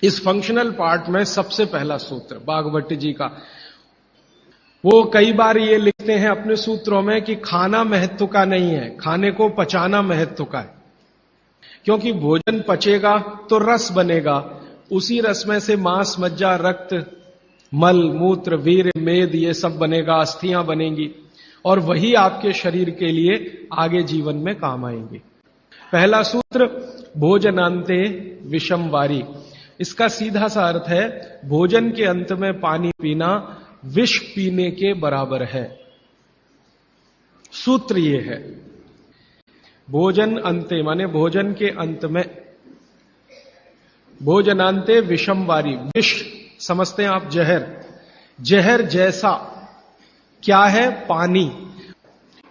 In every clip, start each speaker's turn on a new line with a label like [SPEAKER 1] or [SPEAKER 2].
[SPEAKER 1] इस functional part में सबसे पहला सूत्र भागवत जी का, वो कई बार ये लिखते हैं अपने सूत्रों में कि खाना महत्व का नहीं है, खाने को पचाना महत्व का है। क्योंकि भोजन पचेगा तो रस बनेगा, उसी रस में से मांस, मज्जा, रक्त, मल, मूत्र, वीर्य, मेद ये सब बनेगा, अस्थियां बनेंगी और वही आपके शरीर के लिए आगे जीवन में काम आएंगे। पहला सूत्र भोजनांते विषम वारी, इसका सीधा सा अर्थ है भोजन के अंत में पानी पीना विष पीने के बराबर है। सूत्र ये है, भोजन अंते माने भोजन के अंत में, भोजनांते विषम वारी, विष समझते हैं आप जहर, जहर जैसा क्या है? पानी।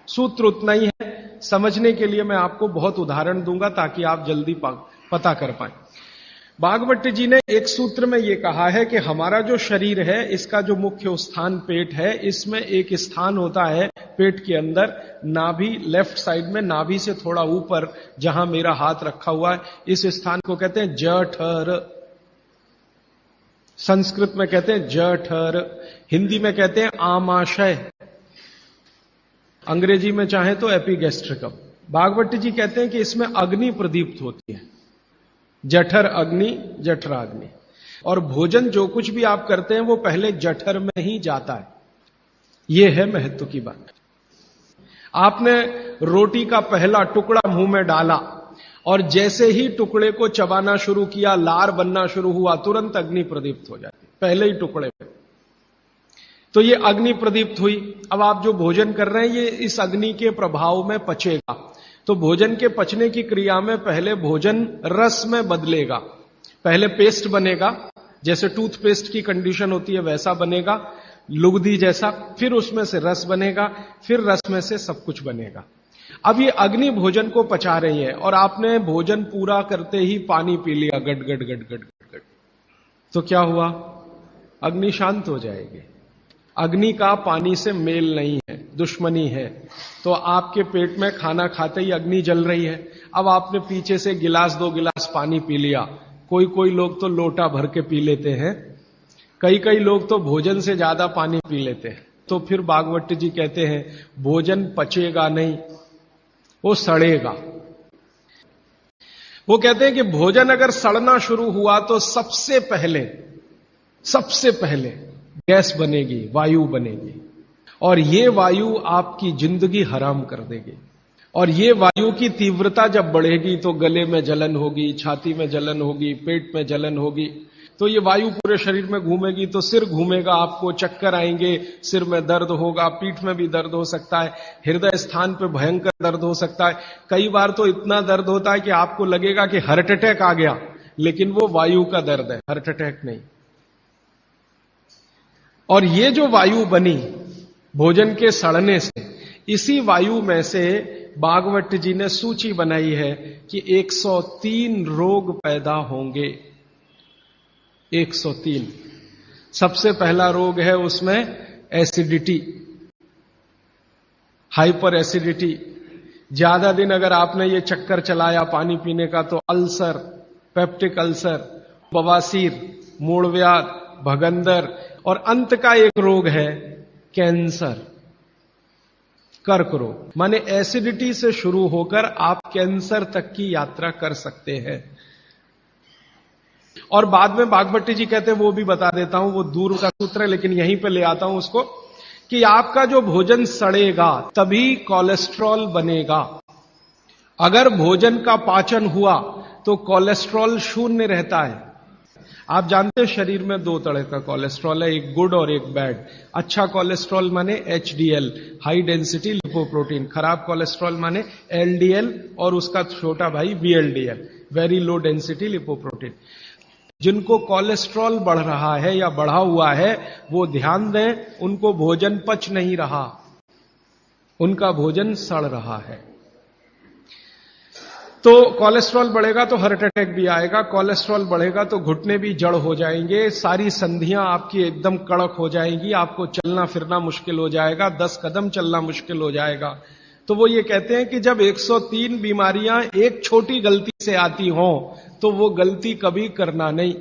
[SPEAKER 1] सूत्र उतना ही है, समझने के लिए मैं आपको बहुत उदाहरण दूंगा ताकि आप जल्दी पता कर पाएं। भागवत जी ने एक सूत्र में यह कहा है कि हमारा जो शरीर है इसका जो मुख्य स्थान पेट है, इसमें एक स्थान होता है पेट के अंदर नाभि, लेफ्ट साइड में नाभि से थोड़ा ऊपर जहां मेरा हाथ रखा हुआ है, इस स्थान को कहते हैं जठर। संस्कृत में कहते हैं जठर, हिंदी में कहते हैं आमाशय, अंग्रेजी में चाहे तो एपिगैस्ट्रिकम। भागवत जी कहते हैं कि इसमें अग्नि प्रदीप्त होती है, जठर अग्नि, जठराग्नि। और भोजन जो कुछ भी आप करते हैं वो पहले जठर में ही जाता है, यह है महत्व की बात। आपने रोटी का पहला टुकड़ा मुंह में डाला और जैसे ही टुकड़े को चबाना शुरू किया, लार बनना शुरू हुआ, तुरंत अग्नि प्रदीप्त हो जाती, पहले ही टुकड़े में। तो ये अग्नि प्रदीप्त हुई। अब आप जो भोजन कर रहे हैं ये इस अग्नि के प्रभाव में पचेगा। तो भोजन के पचने की क्रिया में पहले भोजन रस में बदलेगा, पहले पेस्ट बनेगा, जैसे टूथपेस्ट की कंडीशन होती है वैसा बनेगा, लुगदी जैसा, फिर उसमें से रस बनेगा, फिर रस में से सब कुछ बनेगा। अब ये अग्नि भोजन को पचा रही है और आपने भोजन पूरा करते ही पानी पी लिया, गट गट गट गट गट गट, तो क्या हुआ? अग्नि शांत हो जाएगी। अग्नि का पानी से मेल नहीं है, दुश्मनी है। तो आपके पेट में खाना खाते ही अग्नि जल रही है। अब आपने पीछे से गिलास, 2 गिलास पानी पी लिया, कोई लोग तो लोटा भर के पी लेते हैं, कई लोग तो भोजन से ज्यादा पानी पी लेते हैं। तो फिर भागवत जी कहते हैं भोजन पचेगा नहीं, वो सड़ेगा। वो कहते हैं कि भोजन अगर सड़ना शुरू हुआ तो सबसे पहले गैस बनेगी, वायु बनेगी, और ये वायु आपकी जिंदगी हराम कर देगी। और ये वायु की तीव्रता जब बढ़ेगी तो गले में जलन होगी, छाती में जलन होगी, पेट में जलन होगी। तो ये वायु पूरे शरीर में घूमेगी तो सिर घूमेगा, आपको चक्कर आएंगे, सिर में दर्द होगा, पीठ में भी दर्द हो सकता है, हृदय स्थान पे भयंकर दर्द हो सकता है। कई बार तो इतना दर्द होता है कि आपको लगेगा कि हार्ट अटैक आ गया, लेकिन वो वायु का दर्द है, हार्ट अटैक नहीं। और ये जो वायु बनी भोजन के सड़ने से, इसी वायु में से भागवत जी ने सूची बनाई है कि 103 रोग पैदा होंगे। 103। सबसे पहला रोग है उसमें एसिडिटी, हाइपर एसिडिटी। ज्यादा दिन अगर आपने ये चक्कर चलाया पानी पीने का तो अल्सर, पेप्टिक अल्सर, बवासीर, मूढ़व्याध, भगंदर, और अंत का एक रोग है कैंसर, कर्क रोग। माने एसिडिटी से शुरू होकर आप कैंसर तक की यात्रा कर सकते हैं। और बाद में भागवत जी कहते हैं, वो भी बता देता हूं, वो दूर का सूत्र है लेकिन यहीं पे ले आता हूं उसको, कि आपका जो भोजन सड़ेगा तभी कोलेस्ट्रॉल बनेगा। अगर भोजन का पाचन हुआ तो कोलेस्ट्रॉल शून्य रहता है। आप जानते हैं शरीर में 2 तरह का कोलेस्ट्रॉल है, एक गुड और एक बैड। अच्छा कोलेस्ट्रॉल माने HDL, हाई डेंसिटी लिपोप्रोटीन। खराब कोलेस्ट्रॉल माने LDL और उसका छोटा भाई VLDL, very low density lipoprotein. जिनको कोलेस्ट्रॉल बढ़ रहा है या बढ़ा हुआ है वो ध्यान दें, उनको भोजन पच नहीं रहा, उनका भोजन सड़ रहा है। तो कोलेस्ट्रॉल बढ़ेगा तो हार्ट अटैक भी आएगा, कोलेस्ट्रॉल बढ़ेगा तो घुटने भी जड़ हो जाएंगे, सारी संधियां आपकी एकदम कड़क हो जाएंगी, आपको चलना फिरना मुश्किल हो जाएगा, 10 कदम चलना मुश्किल हो जाएगा। तो वो ये कहते हैं कि जब 103 बीमारियां एक छोटी गलती से आती हों तो वो गलती कभी करना नहीं।